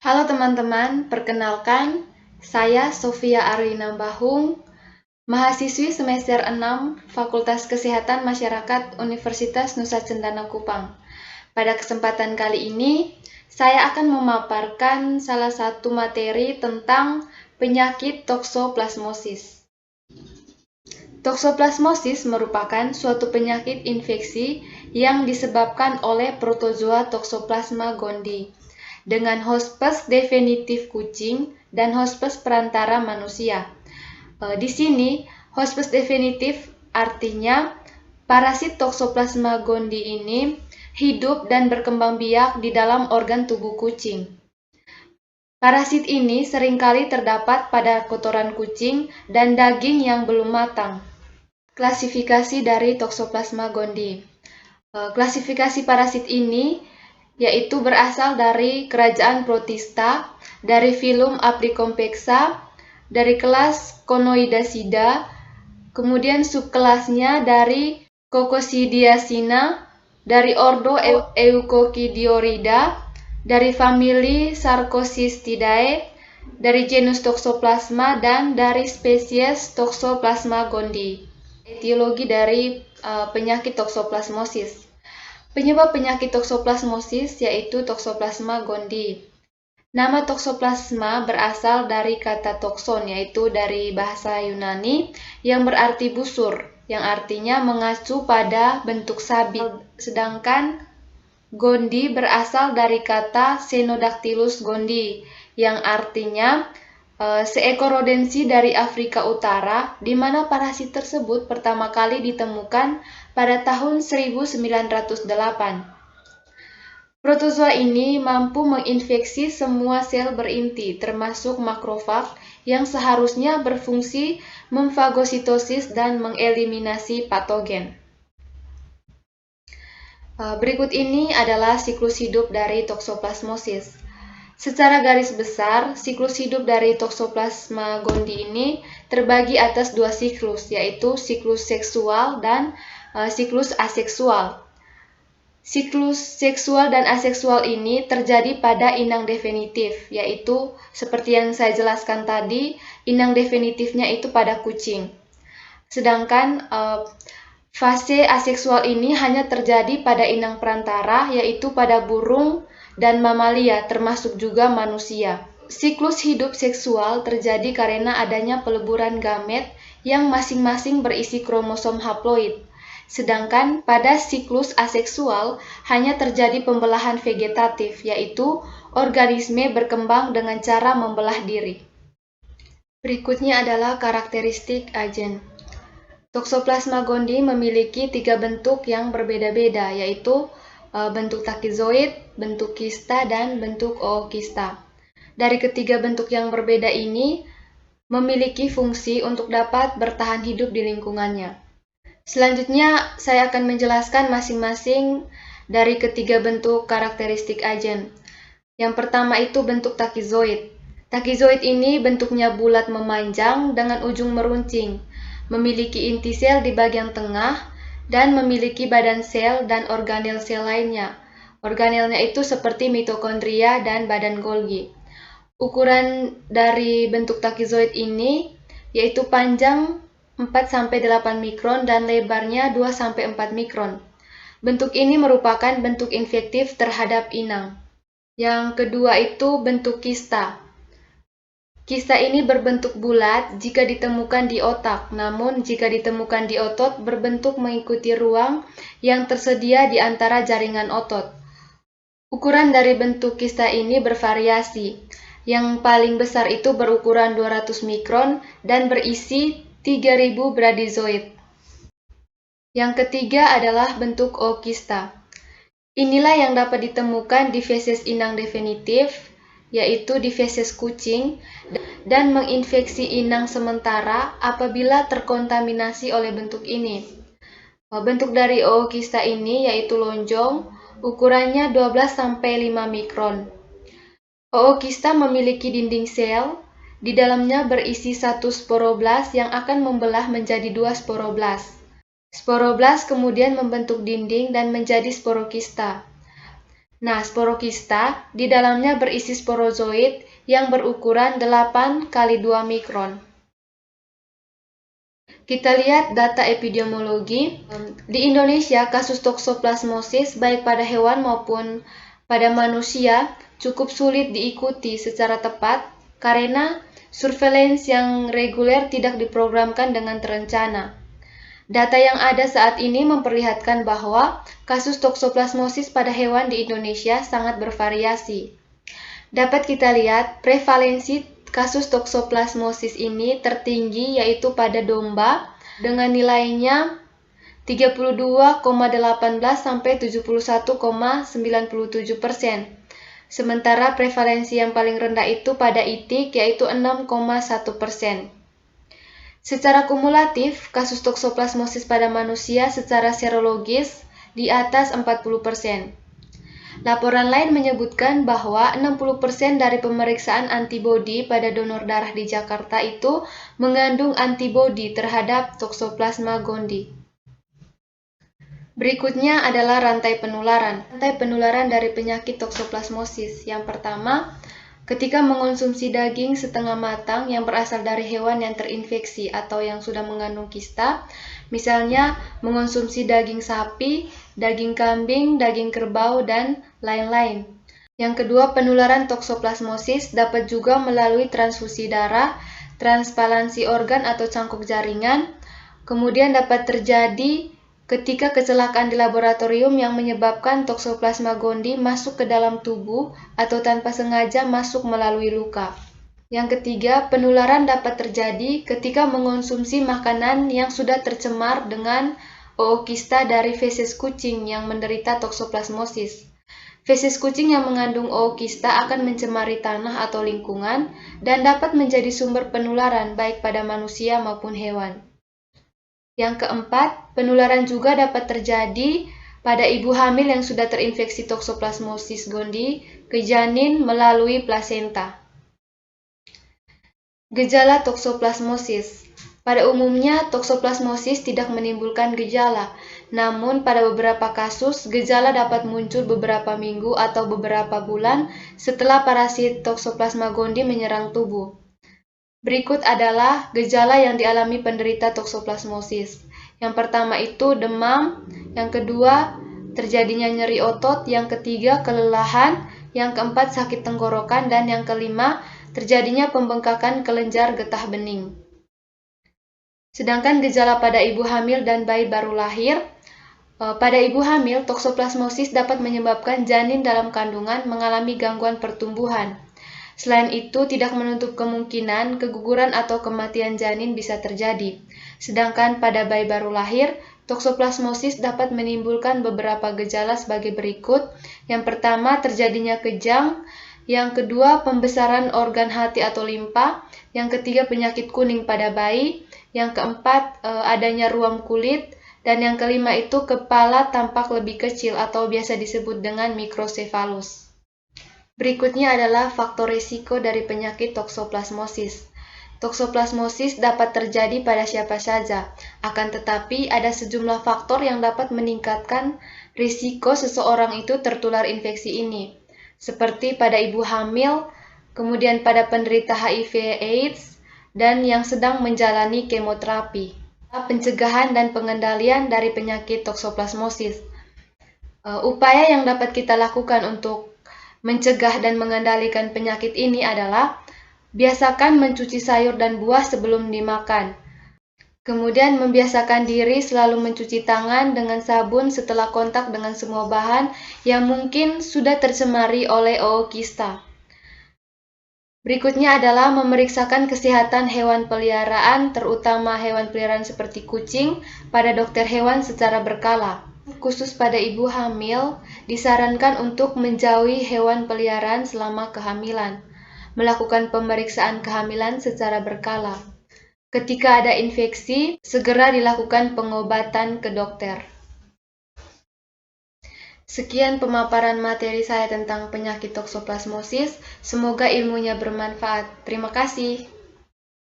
Halo teman-teman, perkenalkan, saya Sofia Arlina Bahung, mahasiswi semester 6 Fakultas Kesehatan Masyarakat Universitas Nusa Cendana Kupang. Pada kesempatan kali ini, saya akan memaparkan salah satu materi tentang penyakit toksoplasmosis. Toksoplasmosis merupakan suatu penyakit infeksi yang disebabkan oleh protozoa Toxoplasma gondii dengan hospes definitif kucing dan hospes perantara manusia. Di sini, hospes definitif artinya parasit Toxoplasma gondii ini hidup dan berkembang biak di dalam organ tubuh kucing. Parasit ini seringkali terdapat pada kotoran kucing dan daging yang belum matang. Klasifikasi dari Toxoplasma gondii. Klasifikasi parasit ini yaitu berasal dari kerajaan Protista, dari filum Apricomplexa, dari kelas Conoidacida, kemudian subkelasnya dari Coccidiacina, dari ordo Eucocidiorida, dari famili Sarcosistidae, dari genus Toxoplasma, dan dari spesies Toxoplasma gondii. Etiologi dari penyakit toksoplasmosis. Penyebab penyakit toksoplasmosis yaitu Toxoplasma gondii. Nama toksoplasma berasal dari kata tokson, yaitu dari bahasa Yunani yang berarti busur, yang artinya mengacu pada bentuk sabit. Sedangkan gondii berasal dari kata Xenodactylus gondii, yang artinya seekor rodensi dari Afrika Utara, di mana parasit tersebut pertama kali ditemukan pada tahun 1908. Protozoa ini mampu menginfeksi semua sel berinti, termasuk makrofag, yang seharusnya berfungsi memfagositosis dan mengeliminasi patogen. Berikut ini adalah siklus hidup dari toksoplasmosis. Secara garis besar, siklus hidup dari Toxoplasma gondii ini terbagi atas dua siklus, yaitu siklus seksual dan siklus aseksual. Siklus seksual dan aseksual ini terjadi pada inang definitif, yaitu seperti yang saya jelaskan tadi, inang definitifnya itu pada kucing. Sedangkan fase aseksual ini hanya terjadi pada inang perantara, yaitu pada burung dan mamalia, termasuk juga manusia. Siklus hidup seksual terjadi karena adanya peleburan gamet yang masing-masing berisi kromosom haploid. Sedangkan pada siklus aseksual hanya terjadi pembelahan vegetatif, yaitu organisme berkembang dengan cara membelah diri. Berikutnya adalah karakteristik agen. Toxoplasma gondii memiliki 3 bentuk yang berbeda-beda, yaitu bentuk takizoid, bentuk kista, dan bentuk ookista. Dari ketiga bentuk yang berbeda ini memiliki fungsi untuk dapat bertahan hidup di lingkungannya. Selanjutnya, saya akan menjelaskan masing-masing dari ketiga bentuk karakteristik agen. Yang pertama itu bentuk takizoid. Takizoid ini bentuknya bulat memanjang dengan ujung meruncing, memiliki inti sel di bagian tengah, dan memiliki badan sel dan organel sel lainnya. Organelnya itu seperti mitokondria dan badan Golgi. Ukuran dari bentuk takizoid ini yaitu panjang 4-8 mikron dan lebarnya 2-4 mikron. Bentuk ini merupakan bentuk infektif terhadap inang. Yang kedua itu bentuk kista. Kista ini berbentuk bulat jika ditemukan di otak, namun jika ditemukan di otot berbentuk mengikuti ruang yang tersedia di antara jaringan otot. Ukuran dari bentuk kista ini bervariasi. Yang paling besar itu berukuran 200 mikron dan berisi 3000 bradyzoid. Yang ketiga adalah bentuk ookista. Inilah yang dapat ditemukan di feses inang definitif, yaitu di feses kucing, dan menginfeksi inang sementara apabila terkontaminasi oleh bentuk ini. Bentuk dari ookista ini yaitu lonjong, ukurannya 12-5 mikron. Ookista memiliki dinding sel, di dalamnya berisi satu sporoblas yang akan membelah menjadi 2 sporoblas. Sporoblas kemudian membentuk dinding dan menjadi sporokista. Nah, sporokista di dalamnya berisi sporozoid yang berukuran 8 kali 2 mikron. Kita lihat data epidemiologi. Di Indonesia, kasus toksoplasmosis baik pada hewan maupun pada manusia cukup sulit diikuti secara tepat karena surveillance yang reguler tidak diprogramkan dengan terencana. Data yang ada saat ini memperlihatkan bahwa kasus toksoplasmosis pada hewan di Indonesia sangat bervariasi. Dapat kita lihat prevalensi kasus toksoplasmosis ini tertinggi yaitu pada domba dengan nilainya 32,18 sampai 71,97%. Sementara prevalensi yang paling rendah itu pada itik yaitu 6,1%. Secara kumulatif, kasus toksoplasmosis pada manusia secara serologis di atas 40%. Laporan lain menyebutkan bahwa 60% dari pemeriksaan antibodi pada donor darah di Jakarta itu mengandung antibodi terhadap Toxoplasma gondii. Berikutnya adalah rantai penularan. Rantai penularan dari penyakit toksoplasmosis. Yang pertama, ketika mengonsumsi daging setengah matang yang berasal dari hewan yang terinfeksi atau yang sudah mengandung kista, misalnya mengonsumsi daging sapi, daging kambing, daging kerbau, dan lain-lain. Yang kedua, penularan toksoplasmosis dapat juga melalui transfusi darah, transplantasi organ atau cangkok jaringan, kemudian dapat terjadi ketika kecelakaan di laboratorium yang menyebabkan Toxoplasma gondii masuk ke dalam tubuh atau tanpa sengaja masuk melalui luka. Yang ketiga, penularan dapat terjadi ketika mengonsumsi makanan yang sudah tercemar dengan ookista dari feses kucing yang menderita toksoplasmosis. Feses kucing yang mengandung ookista akan mencemari tanah atau lingkungan dan dapat menjadi sumber penularan baik pada manusia maupun hewan. Yang keempat, penularan juga dapat terjadi pada ibu hamil yang sudah terinfeksi Toxoplasmosis gondii ke janin melalui plasenta. Gejala toksoplasmosis. Pada umumnya, toksoplasmosis tidak menimbulkan gejala, namun pada beberapa kasus, gejala dapat muncul beberapa minggu atau beberapa bulan setelah parasit Toxoplasma gondii menyerang tubuh. Berikut adalah gejala yang dialami penderita toksoplasmosis. Yang pertama itu demam, yang kedua terjadinya nyeri otot, yang ketiga kelelahan, yang keempat sakit tenggorokan, dan yang kelima terjadinya pembengkakan kelenjar getah bening. Sedangkan gejala pada ibu hamil dan bayi baru lahir, pada ibu hamil toksoplasmosis dapat menyebabkan janin dalam kandungan mengalami gangguan pertumbuhan. Selain itu, tidak menutup kemungkinan keguguran atau kematian janin bisa terjadi. Sedangkan pada bayi baru lahir, toksoplasmosis dapat menimbulkan beberapa gejala sebagai berikut. Yang pertama, terjadinya kejang. Yang kedua, pembesaran organ hati atau limpa. Yang ketiga, penyakit kuning pada bayi. Yang keempat, adanya ruam kulit. Dan yang kelima itu kepala tampak lebih kecil atau biasa disebut dengan mikrosefalus. Berikutnya adalah faktor risiko dari penyakit toksoplasmosis. Toksoplasmosis dapat terjadi pada siapa saja, akan tetapi ada sejumlah faktor yang dapat meningkatkan risiko seseorang itu tertular infeksi ini, seperti pada ibu hamil, kemudian pada penderita HIV/AIDS, dan yang sedang menjalani kemoterapi. Pencegahan dan pengendalian dari penyakit toksoplasmosis. Upaya yang dapat kita lakukan untuk mencegah dan mengendalikan penyakit ini adalah biasakan mencuci sayur dan buah sebelum dimakan. Kemudian membiasakan diri selalu mencuci tangan dengan sabun setelah kontak dengan semua bahan yang mungkin sudah tercemari oleh ookista. Berikutnya adalah memeriksakan kesehatan hewan peliharaan, terutama hewan peliharaan seperti kucing, pada dokter hewan secara berkala. Khusus pada ibu hamil, disarankan untuk menjauhi hewan peliharaan selama kehamilan, melakukan pemeriksaan kehamilan secara berkala. Ketika ada infeksi, segera dilakukan pengobatan ke dokter. Sekian pemaparan materi saya tentang penyakit toksoplasmosis. Semoga ilmunya bermanfaat. Terima kasih.